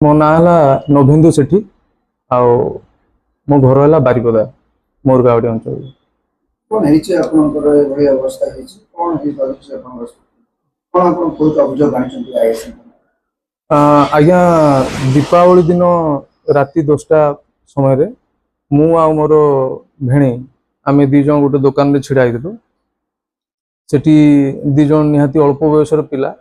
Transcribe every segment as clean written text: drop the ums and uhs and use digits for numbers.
मो ना है नभेन्दु सेठी आओ मो घर है बारिपदा मोरगावड़ी अंचल। कौन है आपनकर एभली अवस्था है कौन है पारुछि आपनकर कौन आपन कोन अभियोग आनिछन्ती आईएसएन? आज्ञा दीपावली दिन राति 10टा समय मु आ मोर भेणी आमे दी जन गोटे दुकान रे छिड़ा आइलु। सेठी दी जन निहाती अल्प बयसर पिला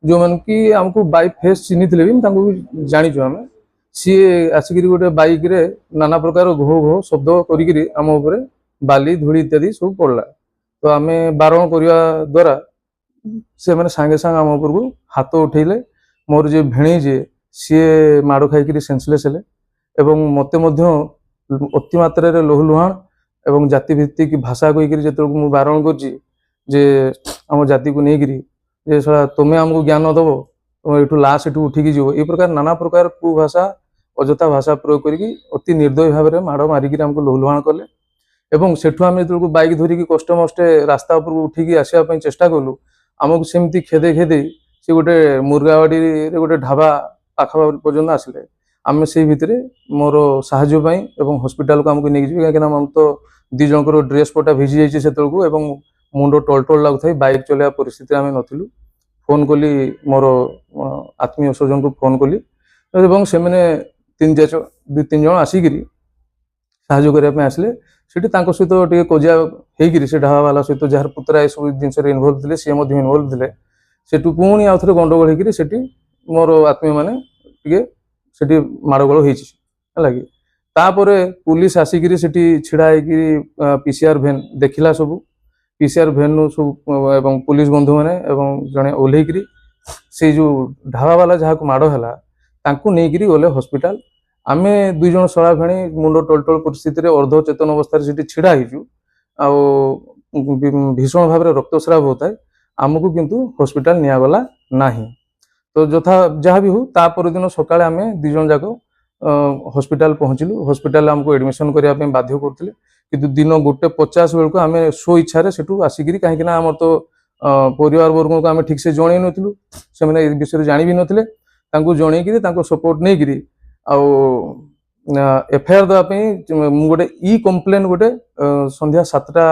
जो मन की हमको बाई फेस चिन्ही थिले भी तांको जानि छु हमें सी आसिक गोटे बाइक रे नाना प्रकार घो घो शब्द करिक आम उपरे बाली धूली इत्यादि सब पड़ला। तो आम बारण करने द्वारा से मैंने सांगे सांगे आम उपर को हाथ उठेले। मोर जे भेणी जे सी माड़ खाई सेंसलेस हेले एवं मते अति मात्रा रे लोहलुहाण एवं जाति भित्तिक भाषा कहीकि जो मुझे बारण कर जाति को लेकिन जे सला तुम्हें आमको ज्ञान दब तुम ये लाश एठू उठिकी जीव ये प्रकार नाना प्रकार कुभाषा अजथा भाषा प्रयोग करके अति निर्दयी भाव में माड़ मारिकी आमको लोहलुहाण कले। एवं सेठू आम जो बाइक धरिकी कष्ट मष्टे रास्ता उपर उठिकी आसवाई चेष्टा कलु आमको सेमती खेदे खेदे सी गोटे मुरगावाड़ी गोटे ढाबा पाखा पर्यटन आसिले। आम से भितर मोर साहाय्य एवं हॉस्पिटल को आमको नहीं कहीं हम तो दी जनकर ड्रेस पटा भिजी जाइए से मुंड टल टल लगुता बाइक चलवा परिस्थिति आम नथिलु। फोन कली मोर आत्मीय स्वजन को फोन कली से मैंने 2-3 जन आसिक साहाय्य करने आसिले। सेठी सहित टे कजिया होकर से ढाबा वाला सहित जार पुतरा ये सब जिन इनवल्व थे सी इनवल्व थे सेठू पुणी आउ थे गंडगोल होकर सेठी मोर आत्मीय मैंने टे माड़गोल होगी। तापर पुलिस आसिक छिड़ा पीसीआर भैन देखला सब पीसीआर भैन सब एवं पुलिस बंधु मैंने जड़े ओह्लैक से जो ढाबा वाला जहाँ को माड़ है तांकू नहीं गले हॉस्पिटल। आम 2 जन शला भेणी मुंड टल टल परिस्थिति अर्ध चेतन अवस्था छिड़ा भीषण भाव में रक्तस्राव होता है आमको किंतु हॉस्पिटल निगला ना। तो जथा जहाँ भी हो तापर दिन सकाଳେ आम 2 जन जाक हॉस्पिटल पहुँचलु। हॉस्पिटल आमको एडमिशन करने बाध्य करते कि दिन 1:50 बेलू आम स्व इच्छा सेठू आसिक कहीं आम तो परिवार वर्ग को आम ठीक से जन नु से विषय जानी भी नथिले जनईक सपोर्ट नहीं एफआईआर देवाई गोटे इ कम्प्लेन गोटे संध्या 7टा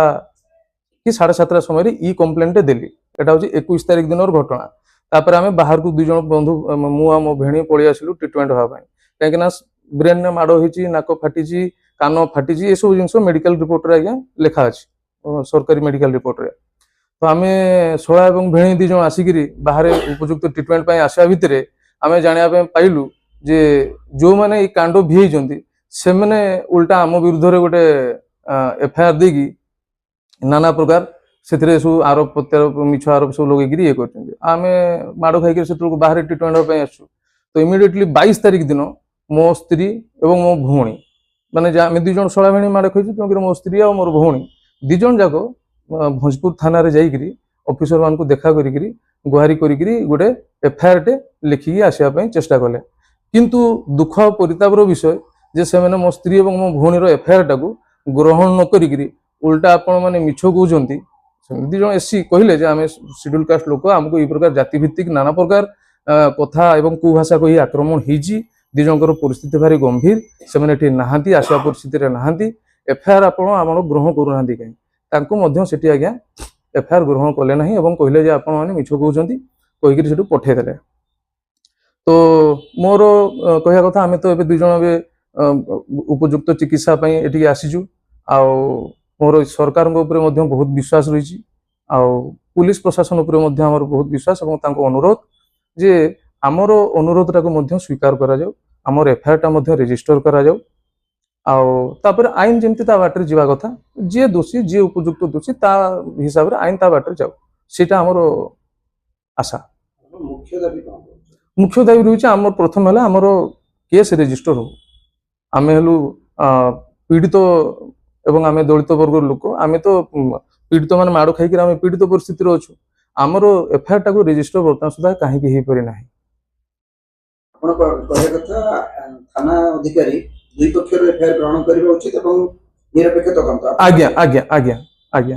कि 7:30 समय इ कम्प्लेन देली। एटा हूँ 21 तारिख दिन घटना। तापर आम बाहर को 2 जन बंधु मु मो भेणी पलि आसिलु ट्रिटमेंट हाँपाई कहीं ब्रेन में माड़ होती नाक फाटी कान फाटी ये सब जिन मेडिकल रिपोर्ट आज्ञा लिखा अच्छी सरकारी मेडिकल रिपोर्ट रे। तो आम शला और भेणी 2 जन आसिक बाहर उपयुक्त ट्रिटमेंट आसवा भितर आम जाना पाइलु जे जो मैंने ये कांड भी से मैंने उल्टा आम विरुद्ध गोटे एफआईआर देकी नाना प्रकार से सब आरोप प्रत्यारोप मिछ आरोप सब लगे ये आम माड़ खाई से बाहर ट्रिटमेंट आसु। तो इमिडिएटली 22 तारिख दिन मो स्त्री और मो भौणी माने आम 2 जन शला भेणी माड़ खाई तेणुकर मो स्त्री और मोर भौणी 2 जन जाक भोजपुर थाना जाकि ऑफिसर मान को देखा करी गुहारी करी गोटे एफआईआर टे लिखिकी आसवाई चेष्टा कले। किंतु दुख परितापर विषय जे से मैंने मो स्त्री और मो भौणीर एफआईआर टाक ग्रहण न करी उल्टा आपण मैंने मिछ कहते 2 जन एससी कहले आम शेड्यूल कास्ट लोक आमको ये प्रकार जाति भित्तिक नाना प्रकार कथा एवं कुभाषा कही आक्रमण होती 2 जनकर परिस्थिति भारी गंभीर से मैंने नहांती आसवा परिस्थिति नहांती एफआईआर आपण ग्रहण करूना कहीं आज्ञा एफआईआर ग्रहण कले ना कहले आपण मैंने मिछ कहते कहीकि पठेदेले। तो मोर कह कथा आम तो 2 जन उपयुक्त चिकित्सा ये आसीचु आ मोर सरकार बहुत विश्वास रही पुलिस प्रशासन उपर बहुत विश्वास और अनुरोध जे आमर अनुरोध टाक स्वीकार करा जाऊ आमर एफआईआर टा रेजिस्टर करा जाऊ आउर आईन जमती बाटर जावा कथा जी दोषी जी उपयुक्त दोषी ता हिसाब से आईन ता बाटर जाऊ सीटा आमर आशा। मुख्य दाबी रही आम प्रथम है आमर केस रेजिस्टर हो आम हेलु पीड़ित एवं आम दलित वर्ग लोक आम तो पीड़ित मान माड़ खाई पीड़ित परिस्थिति अच्छु आमर एफआईआर टाक रेजिस्टर बर्तमान सुधा कहीं हो पारि ना। थाना अधिकारी 2 पक्षर एफआईआर ग्रहण करबा उचित एवं निरपेक्ष तदंत। आज्ञा आज्ञा आज्ञा आज्ञा